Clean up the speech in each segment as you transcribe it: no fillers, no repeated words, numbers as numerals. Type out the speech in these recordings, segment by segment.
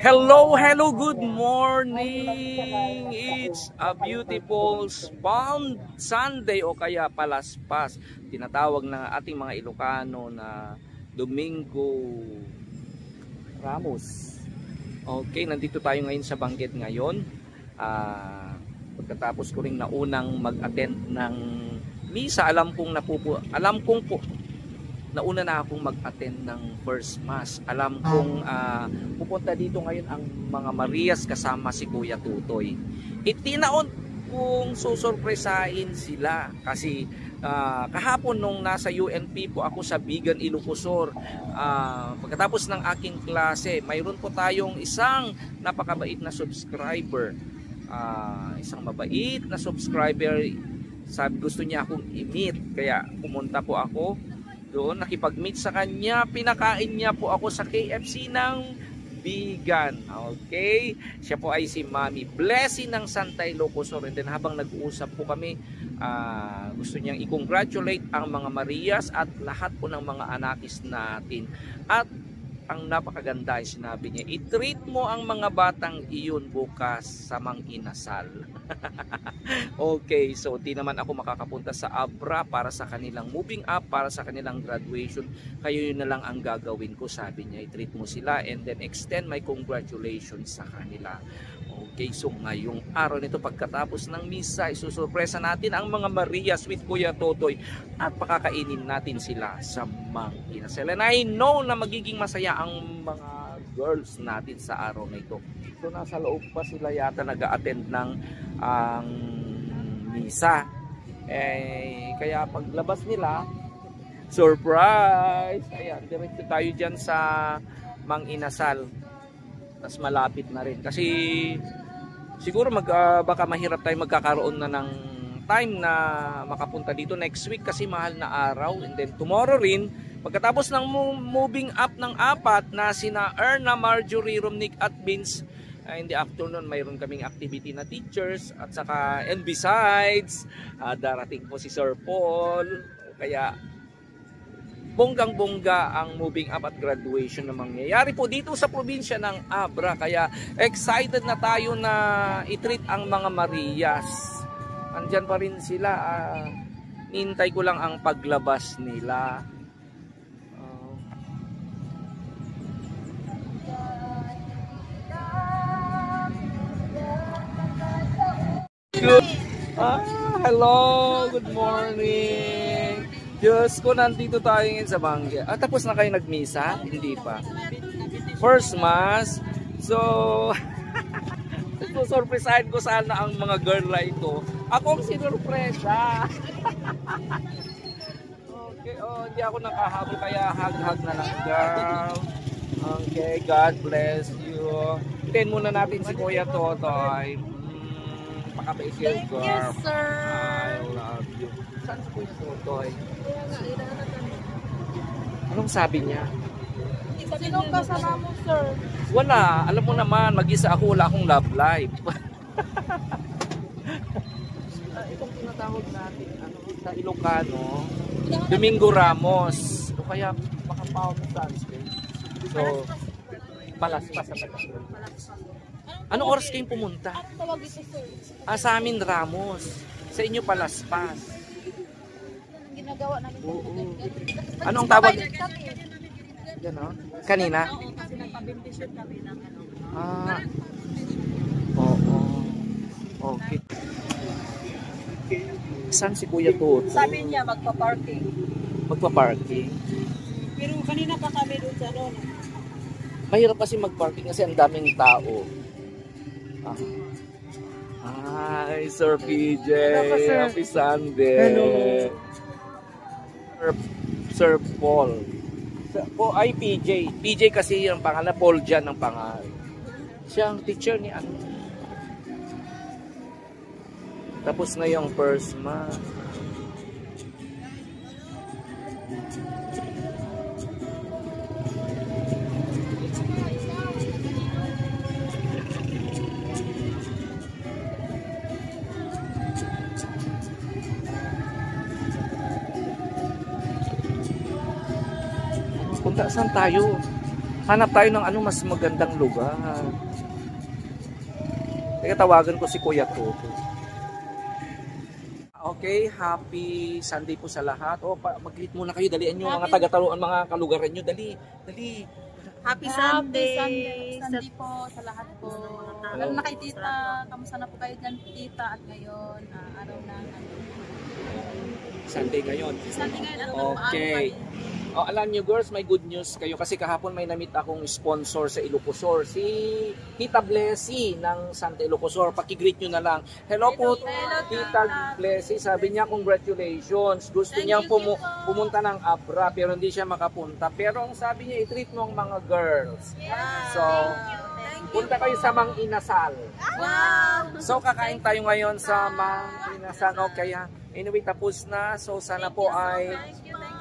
Hello, good morning. It's a beautiful Palm Sunday o kaya Palaspas. Tinatawag ng ating mga Ilocano na Domingo Ramos. Okay, nandito tayo ngayon sa Benguet ngayon. Pagkatapos ko ring naunang mag-attend ng misa, alam kong nauna na akong mag-attend ng first mass. Alam kong pupunta dito ngayon ang mga Marias kasama si Kuya Tutoy. Itinaon kong susurpresahin sila kasi kahapon nung nasa UNP po ako sa Bigan, Ilocosur, pagkatapos ng aking klase, mayroon po tayong isang napakabait na subscriber. Isang mabait na subscriber, sabi gusto niya akong i-meet, kaya pumunta po ako doon, nakipag-meet sa kanya, pinakain niya po ako sa KFC ng Bigan. Okay, siya po ay si Mami Blessing ng Santa Ilocosur. And then habang nag-uusap po kami, gusto niyang i-congratulate ang mga Marias at lahat po ng mga anakis natin. At ang napakaganda ay sinabi niya, i-treat mo ang mga batang iyon bukas sa Mang Inasal. Okay, so di naman ako makakapunta sa Abra para sa kanilang moving up, para sa kanilang graduation. Kayo yun na lang ang gagawin ko, sabi niya. I-treat mo sila and then extend my congratulations sa kanila. Okay, so ngayong araw nito pagkatapos ng misa, isusurpresa natin ang mga Marias with Kuya Totoy at pakakainin natin sila sa Mang Inasal. And I know na magiging masaya ang mga girls natin sa araw na ito. So nasa loob pa sila yata nag-a-attend ng misa. Kaya paglabas nila, surprise! Ayan, diretso tayo dyan sa Mang Inasal. Tapos malapit na rin. Kasi siguro baka mahirap tayo magkakaroon na ng time na makapunta dito next week kasi mahal na araw. And then tomorrow rin, pagkatapos ng moving up ng apat na sina Erna, Marjorie, Romnick at Vince, in the afternoon mayroon kaming activity na teachers at saka, and besides, darating po si Sir Paul. Kaya bonggang-bongga ang moving up at graduation na mangyayari po dito sa probinsya ng Abra. Kaya excited na tayo na i-treat ang mga Marias. Andyan pa rin sila. Nintay ko lang ang paglabas nila. Hello, good morning. Diyos ko, nandito tayo ngayon sa Benguet. Tapos na kayo nagmisa? Hindi pa. First mass. So, surpresahin ko sana ang mga girl na ito. Ako ang sinurpresa. Okay, hindi ako nakahabol kaya hug-hug na lang, girl. Okay, God bless you. Iten muna natin si Kuya Totoy. Pakabait kayo, girl. Thank you, sir. I love you. Saan si Kuya Totoy? Anong sabi niya? Sinong kasama mo, sir? Wala. Alam mo naman, mag-isa ako, wala akong love life. Itong tinatawag natin, sa Ilocano, Domingo Ramos. O kaya, baka Palm Sunday. So, Palaspas sa Palaspas. Anong oras kayong pumunta? Ano tawag ito, sir? Sa amin, Ramos. Sa inyo, Palaspas. Ginagawa namin. Oo. Anong tawag? Yan, no? Kanina? Oo, kasi nagpa-bimpisyon kami ng ano. Oo. Okay. Saan si Kuya Toto? Sabi niya, magpa-parking. Magpa-parking? Pero kanina pa kami doon sa ano. Mahirap kasi mag-parking kasi ang daming tao. Hi, Sir PJ. Hello, sir. Happy Sunday. Hello. Sir Paul. Ay, PJ. PJ kasi yung pangalan. Paul dyan ang pangalan. Siya ang teacher ni ano. Tapos na yung first month. Punta, saan tayo? Hanap tayo ng ano mas magandang lugar. Teka, tawagan ko si Kuya Toto. Okay, happy Sunday po sa lahat. Mag-greet muna kayo. Dalian nyo mga taga-taruan, mga kalugaran nyo. Dali. Happy Sunday! Sunday po sa lahat po. Lalo na kay tita, kamusta na po kayo dyan tita? At ngayon, araw na Sunday ngayon. Sunday ngayon, Okay. Alam nyo girls, may good news kayo kasi kahapon may namit akong sponsor sa Ilocosur, si Tita Blessy ng Santa Ilocosur. Paki-greet nyo na lang. Hello po, Tita Blessy. Sabi niya congratulations. Gusto niyang pumunta ng Abra pero hindi siya makapunta. Pero ang sabi niya, i-treat mo ang mga girls. So, punta kayo sa Mang Inasal. So, kakain tayo ngayon sa Mang Inasal. Okay, anyway, tapos na. So, sana po ay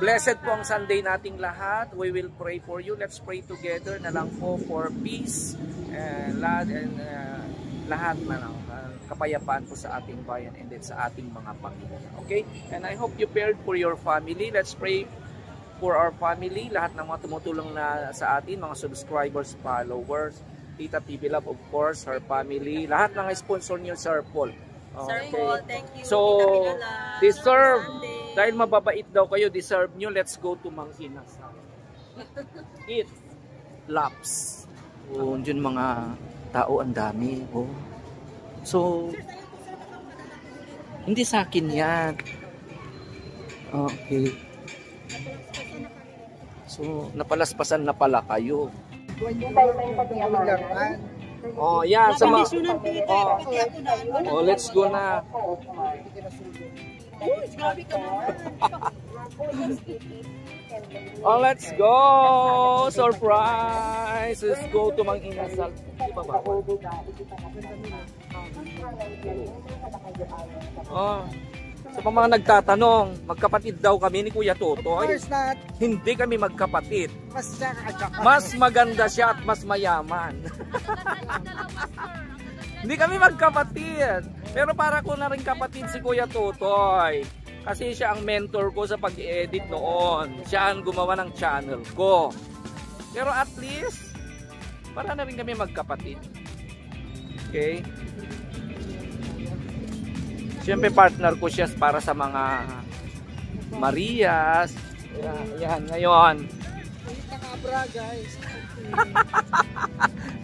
blessed po ang Sunday nating lahat. We will pray for you. Let's pray together na lang po for peace and lahat na kapayapaan po sa ating bayan and then sa ating mga pamilya. Okay? And I hope you prayed for your family. Let's pray for our family. Lahat ng mga tumutulong na sa atin, mga subscribers, followers, Tita TV Love, of course, her family. Lahat ng sponsor niyo, Sir Paul. Okay. Sir Paul, thank you. So, deserve. Dahil mababait daw kayo, deserve nyo. Let's go to Mang Inasal. Eat. Laps. Yun mga tao, ang dami. So, hindi sa akin yan. Okay. So, napalaspasan na pala kayo. Yan. Let's go na. Let's go! Surprise! Let's go to Mang Inasal. Sa mga nagtatanong, magkapatid daw kami ni Kuya Toto. Hindi kami magkapatid. Mas maganda siya at mas mayaman. Hindi kami magkapatid. Pero para ko na rin kapatid si Kuya Totoy. Kasi siya ang mentor ko sa pag-edit noon. Siya ang gumawa ng channel ko. Pero at least, para na rin kami magkapatid. Okay? Siyempre partner ko siya para sa mga Marias. Yan, ngayon. guys.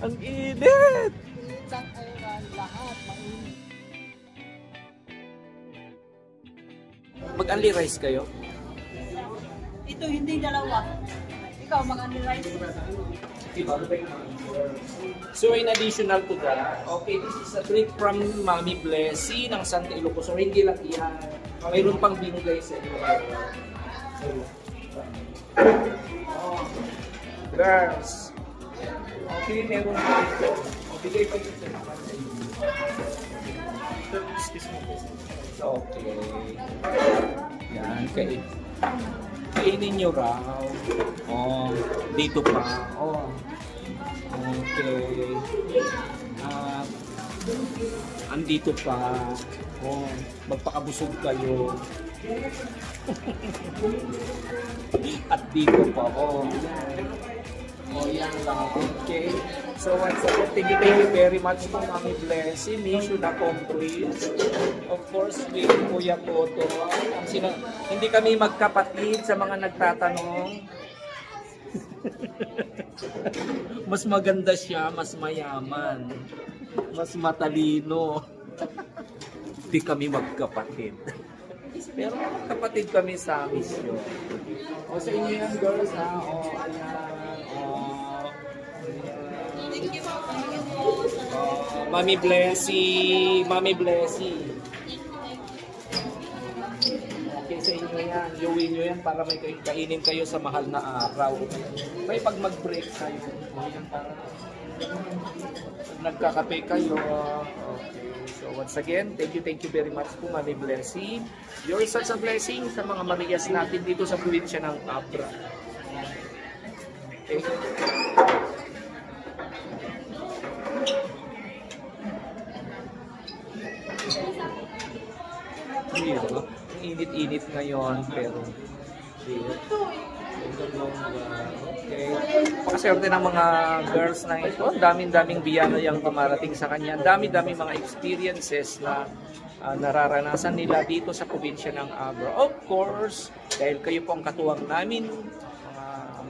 Ang init! Lahat Mag-only rice kayo? Ito hindi dalawa. Ikaw mag-only rice. So in additional to that, okay, this is a treat from Mami Blessy ng Santa Ilocosur. Hindi lang yan. Mayroon pang binigay sa inyo. Girls. Okay, meron dito. Bigay pa ito sa naman sa inyo. Okay. Yan, kainin nyo raw. Dito pa. Okay. Andito pa. Magpakabusog kayo. At dito pa. Yan lang. Okay. So once again, thank you very much po Mami Blessy. Mission accomplished. Of course, with Kuya Toto. Hindi kami magkapatid sa mga nagtatanong. Mas maganda siya, mas mayaman, mas matalino. Hindi kami magkapatid. Pero magkapatid kami sa mission. Sa inyo yan, girls, ha? Mami Blessy, Mami Blessy. Okay, sa inyo yan. Gawin nyo yan para may kainin kayo sa mahal na araw. May pag mag-break kayo. Yan para nagkakape kayo. Okay. So once again, thank you very much po Mami Blessy. You're such a blessing sa mga Marias natin dito sa probinsya ng Abra. Okay. Init-init ngayon pero Okay. Pakaswerte ng mga girls na ito. Ang daming biyaya yung dumarating sa kanya. Ang dami-daming mga experiences na nararanasan nila dito sa probinsya ng Abra. Of course, dahil kayo po ang katuwang namin,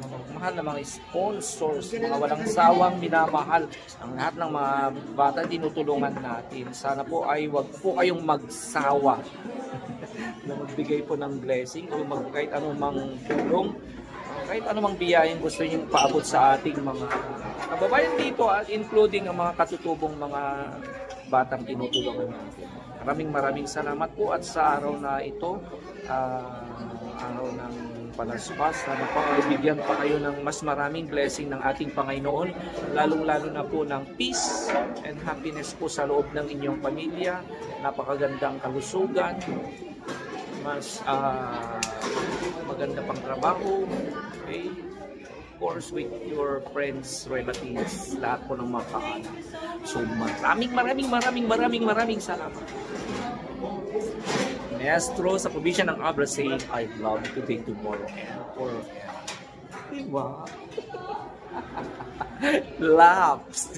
mga mahal na mga sponsors, mga walang sawang minamahal ang lahat ng mga bata tinutulungan natin. Sana po ay wag po kayong magsawa na magbigay po ng blessing o kahit anumang tulong, kahit anumang biyayang gusto niyong paabot sa ating mga kababayan dito, at including ang mga katutubong mga batang tinutulungan natin. Maraming salamat po, at sa araw na ito, araw ng Palaspas, sana po bigyan pa kayo ng mas maraming blessing ng ating Panginoon, lalong-lalo na po ng peace and happiness po sa loob ng inyong pamilya, napakagandang kalusugan, mas maganda pang trabaho, okay? Of course, with your friends, relatives, lahat po ng mga kaanak. So maraming salamat. Maestro sa probinsya ng Abra saying, I love today, tomorrow, and forever. Diba? Laughs.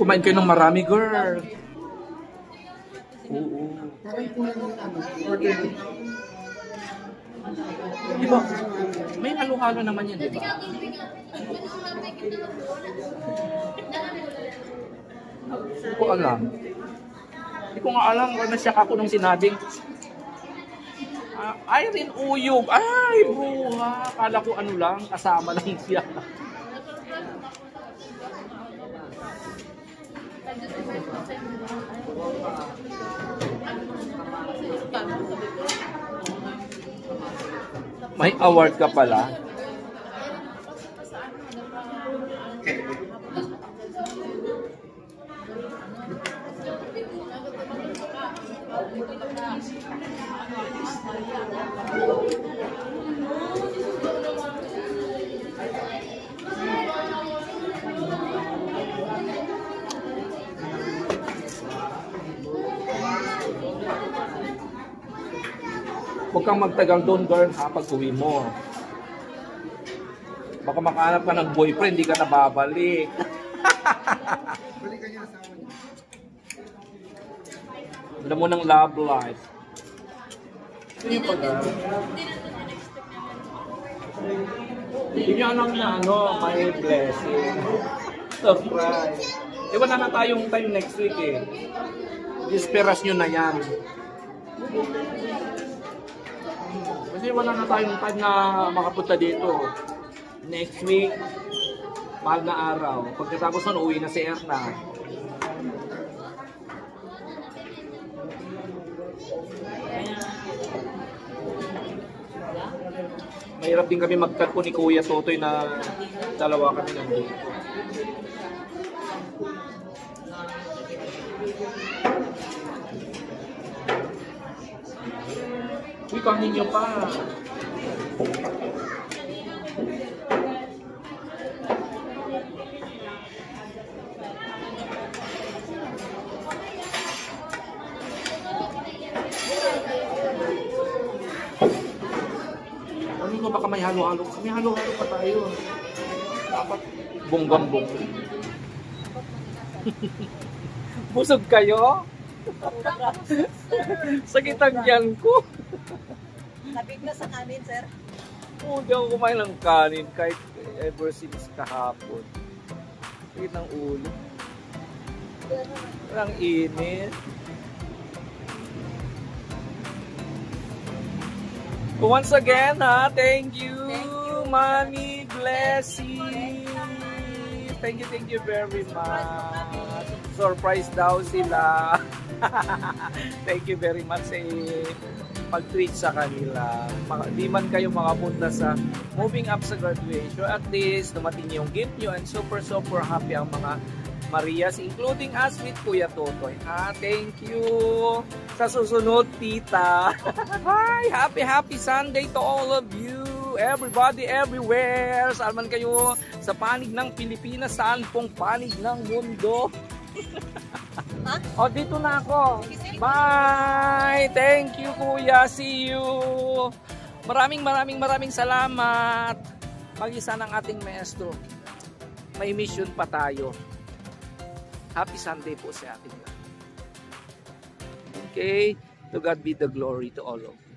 Kumain kayo ng marami, girl. Oo. Diba? May halo-halo naman yan, diba? Hindi ko alam. Hindi ko nga alam. Nasyak ako nung sinabing Irene Uyog. Ay, bruha. Kala ko ano lang, kasama lang siya. May award ka pala. Huwag kang magtagal doon, girl, ha, pag uwi mo. Baka makahanap ka ng boyfriend, di ka na babalik. Alam mo ng love life. Hindi pa ka. Hindi nyo alam na ano, may blessing. Surprise. Eh, wala na tayong time next week eh. Disperas nyo na yan. Kasi wala na tayong time na makapunta dito. Next week, mahal na araw. Pagkatapos nun, uwi na si Erna. Mahirap din kami mag-cut po ni Kuya Totoy na dalawa kami nandito. Uy, kanin nyo pa. Ano mo, baka may halo-halo? May halo-halo pa tayo. Dapat bonggang-bonggang. Busog kayo? Sakit ang tiyan ko. Nabigla sa kanin, sir. Oo, di ako kumain ng kanin kahit ever since kahapon. Sakit ng ulo. Walang init. Once again, thank you, Mommy Blessing. Thank you very much. Surprise daw sila. Thank you very much pag-treat sa kanila. Di man kayo makapunta sa moving up sa graduation, at least dumating yung gift nyo, and super happy ang mga Marias, including us with Kuya Totoy. Thank you. Sa susunod, tita. Hi! Happy Sunday to all of you. Everybody, everywhere. Saan man kayo sa panig ng Pilipinas, saan pong panig ng mundo. Dito na ako. Bye! Thank you, Kuya. See you. Maraming salamat. Mag-isa ng ating maestro. May mission pa tayo. Happy Sunday po sa ating lahat. Okay? To God be the glory to all of you.